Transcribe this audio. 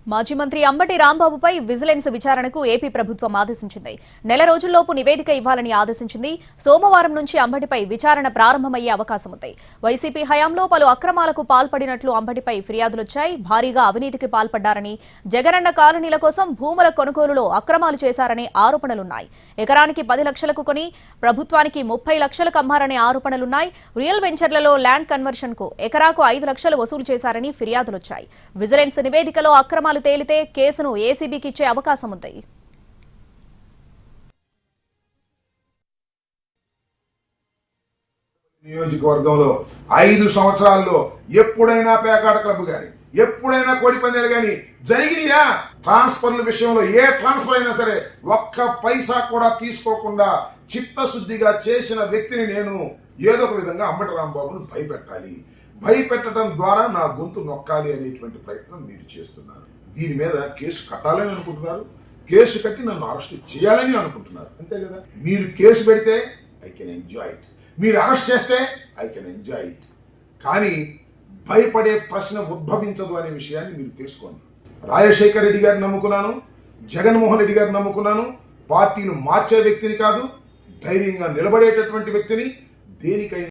మాజీ మంత్రి అంబటి రాంబాబుపై విజిలెన్స్ విచారణకు ఏపీ ప్రభుత్వం ఆదేశించింది. నెల రోజుల్లోపు నివేదిక ఇవ్వాలని ఆదేశించింది. సోమవారం నుంచి అంబటిపై విచారణ ప్రారంభమయ్యే అవకాశం ఉంది. వైసీపీ హయాంలో పలు అక్రమాలకు పాల్పడినట్లు అంబటిపై ఫిర్యాదులొచ్చాయి. భారీగా అవినీతికి పాల్పడ్డారని, జగనన్న కాలనీల కోసం భూముల కొనుగోలులో అక్రమాలు చేశారనే ఆరోపణలున్నాయి. ఎకరానికి 10 లక్షలకు కొని ప్రభుత్వానికి 30 లక్షలకు అమ్మారనే ఆరోపణలున్నాయి. రియల్ వెంచర్లలో ల్యాండ్ కన్వర్షన్ కు ఎకరాకు 5 లక్షలు వసూలు చేశారని ఫిర్యాదులొచ్చాయి. విజిలెన్స్ నివేదికలో అక్రమాలు తేలితే కేసును ఏసీబీకి ఇచ్చే అవకాశం ఉంది. నియోజకవర్గంలో 5 సంవత్సరాల్లో ఎప్పుడైనా పేకాట క్లబ్ గాని, ఎప్పుడైనా కోడి పందాలు గాని జరిగినాయా? ట్రాన్స్ఫర్ల విషయంలో ఏ ట్రాన్స్ఫర్ అయినా సరే ఒక్క పైసా కూడా తీసుకోకుండా చిత్తశుద్ధిగా చేసిన వ్యక్తిని నేను. ఏదో ఒక విధంగా అంబటి రాంబాబును భయపెట్టాలి, భయపెట్టడం ద్వారా నా గొంతు నొక్కాలి అనేటువంటి ప్రయత్నం మీరు చేస్తున్నారు. దీని మీద కేసు కట్టాలని అనుకుంటున్నారు, కేసు కట్టి నన్ను అరెస్ట్ చేయాలని అనుకుంటున్నారు, అంతే కదా? మీరు కేసు పెడితే ఐ కెన్ ఎంజాయ్ ఇట్, మీరు అరెస్ట్ చేస్తే ఐ కెన్ ఎంజాయ్ ఇట్. కానీ భయపడే ప్రశ్న ఉద్భవించదు అనే విషయాన్ని మీరు తెలుసుకోండి. రాజశేఖర్ రెడ్డి గారిని నమ్ముకున్నాను, జగన్మోహన్ రెడ్డి గారిని నమ్ముకున్నాను. పార్టీని మార్చే వ్యక్తిని కాదు, ధైర్యంగా నిలబడేటటువంటి వ్యక్తిని. దేనికైనా